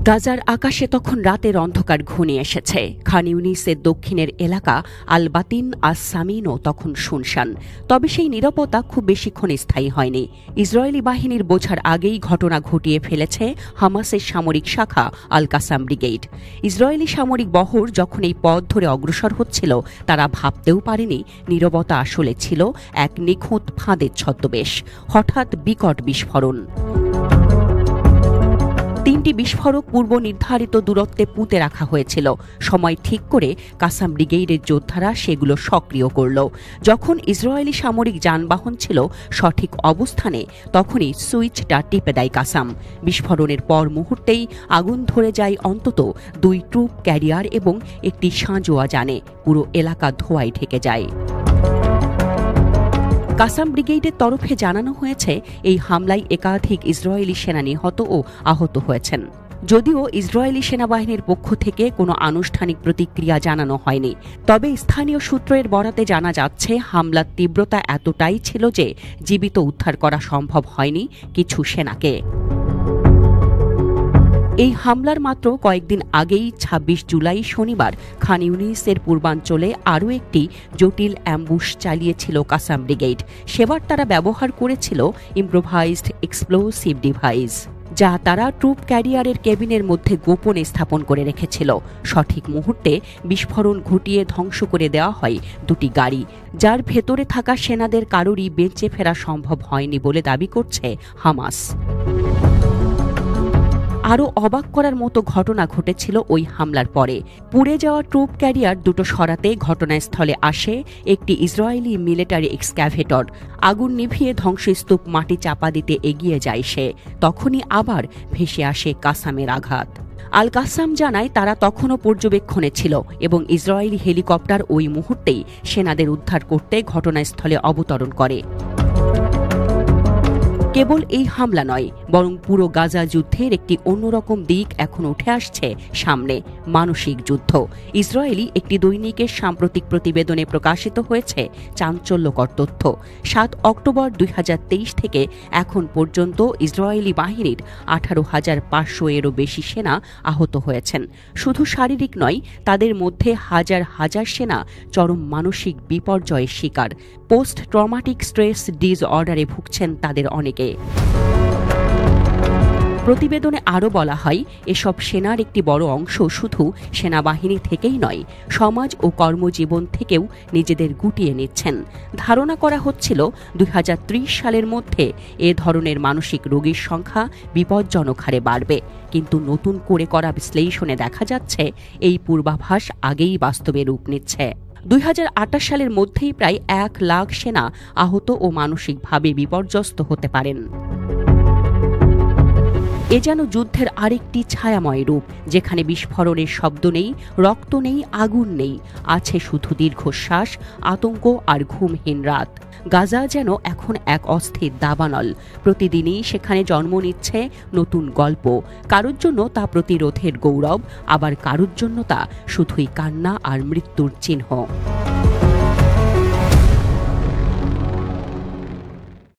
গাজার আকাশে তখন রাতের অন্ধকার ঘনিয়ে এসেছে। খান ইউনিসের দক্ষিণের এলাকা আল বাতিন আস সামিনও তখন শুনশান। তবে সেই নীরবতা খুব বেশিক্ষণ স্থায়ী হয়নি। ইসরায়েলি বাহিনীর বোঝার আগেই ঘটনা ঘটিয়ে ফেলেছে হামাসের সামরিক শাখা আল কাসাম ব্রিগেড। ইসরায়েলি সামরিক বহর যখন এই পথ ধরে অগ্রসর হচ্ছিল, তারা ভাবতেও পারেনি নীরবতা আসলে ছিল এক নিখুঁত ফাঁদের ছদ্মবেশ। হঠাৎ বিকট বিস্ফোরণ। 3টি বিস্ফোরক পূর্ব নির্ধারিত দূরত্বে পুঁতে রাখা হয়েছিল। সময় ঠিক করে কাসাম ব্রিগেডের যোদ্ধারা সেগুলো সক্রিয় করল। যখন ইসরায়েলি সামরিক যানবাহন ছিল সঠিক অবস্থানে, তখনই সুইচটা টিপে দেয় কাসাম। বিস্ফোরণের পর মুহূর্তেই আগুন ধরে যায় অন্তত 2 ট্রুপ ক্যারিয়ার এবং একটি সাঁজোয়া যানে। পুরো এলাকা ধোঁয়ায় ঢেকে যায়। কাসাম ব্রিগেডের তরফে জানানো হয়েছে, এই হামলায় একাধিক ইসরায়েলি সেনা নিহত ও আহত হয়েছেন। যদিও ইসরায়েলি সেনাবাহিনীর পক্ষ থেকে কোনো আনুষ্ঠানিক প্রতিক্রিয়া জানানো হয়নি, তবে স্থানীয় সূত্রের বরাতে জানা যাচ্ছে হামলার তীব্রতা এতটাই ছিল যে জীবিত উদ্ধার করা সম্ভব হয়নি কিছু সেনাকে। এই হামলার মাত্র কয়েকদিন আগেই 26 জুলাই শনিবার খান ইউনিসের পূর্বাঞ্চলে আরও একটি জটিল অ্যাম্বুশ চালিয়েছিল কাসাম ব্রিগেড। সেবার তারা ব্যবহার করেছিল ইম্প্রোভাইজড এক্সপ্লোসিভ ডিভাইস, যা তারা ট্রুপ ক্যারিয়ারের কেবিনের মধ্যে গোপনে স্থাপন করে রেখেছিল। সঠিক মুহূর্তে বিস্ফোরণ ঘটিয়ে ধ্বংস করে দেওয়া হয় 2টি গাড়ি, যার ভেতরে থাকা সেনাদের কারোরই বেঁচে ফেরা সম্ভব হয়নি বলে দাবি করছে হামাস। আরও অবাক করার মতো ঘটনা ঘটেছিল ওই হামলার পরে। পুড়ে যাওয়া ট্রুপ ক্যারিয়ার দুটো সরাতে ঘটনাস্থলে আসে একটি ইসরায়েলি মিলিটারি এক্সক্যাভেটর। আগুন নিভিয়ে ধ্বংসস্তূপ মাটি চাপা দিতে এগিয়ে যায় সে। তখনই আবার ভেসে আসে কাসামের আঘাত। আল কাসাম জানায়, তারা তখনও পর্যবেক্ষণে ছিল এবং ইসরায়েলি হেলিকপ্টার ওই মুহূর্তেই সেনাদের উদ্ধার করতে ঘটনাস্থলে অবতরণ করে। কেবল এই হামলা নয়, বরং পুরো গাজা যুদ্ধের একটি অন্যরকম দিক এখন উঠে আসছে সামনে, মানসিক যুদ্ধ। ইসরায়েলি একটি দৈনিকের সাম্প্রতিক প্রতিবেদনে প্রকাশিত হয়েছে চাঞ্চল্যকর তথ্য। 7 অক্টোবর 2023 থেকে এখন পর্যন্ত ইসরায়েলি বাহিনীর 18,500 এরও বেশি সেনা আহত হয়েছেন। শুধু শারীরিক নয়, তাদের মধ্যে হাজার হাজার সেনা চরম মানসিক বিপর্যয়ের শিকার। পোস্ট ট্রমাটিক স্ট্রেস ডিসঅর্ডারে ভুগছেন তাদের অনেকে। প্রতিবেদনে আরও বলা হয়, এসব সেনার একটি বড় অংশ শুধু সেনাবাহিনী থেকেই নয়, সমাজ ও কর্মজীবন থেকেও নিজেদের গুটিয়ে নিচ্ছেন। ধারণা করা হচ্ছিল 2030 সালের মধ্যে এ ধরনের মানসিক রোগীর সংখ্যা বিপজ্জনক হারে বাড়বে। কিন্তু নতুন করে করা বিশ্লেষণে দেখা যাচ্ছে, এই পূর্বাভাস আগেই বাস্তবে রূপ নিচ্ছে। 2028 সালের মধ্যেই প্রায় 1 লাখ সেনা আহত ও মানসিকভাবে বিপর্যস্ত হতে পারেন। এ যেন যুদ্ধের আরেকটি ছায়াময় রূপ, যেখানে বিস্ফোরণের শব্দ নেই, রক্ত নেই, আগুন নেই, আছে শুধু দীর্ঘশ্বাস, আতঙ্ক আর ঘুমহীন রাত। গাজা যেন এখন এক অস্থির দাবানল। প্রতিদিনই সেখানে জন্ম নিচ্ছে নতুন গল্প। কারোর জন্য তা প্রতিরোধের গৌরব, আবার কারোর জন্য তা শুধুই কান্না আর মৃত্যুর চিহ্ন।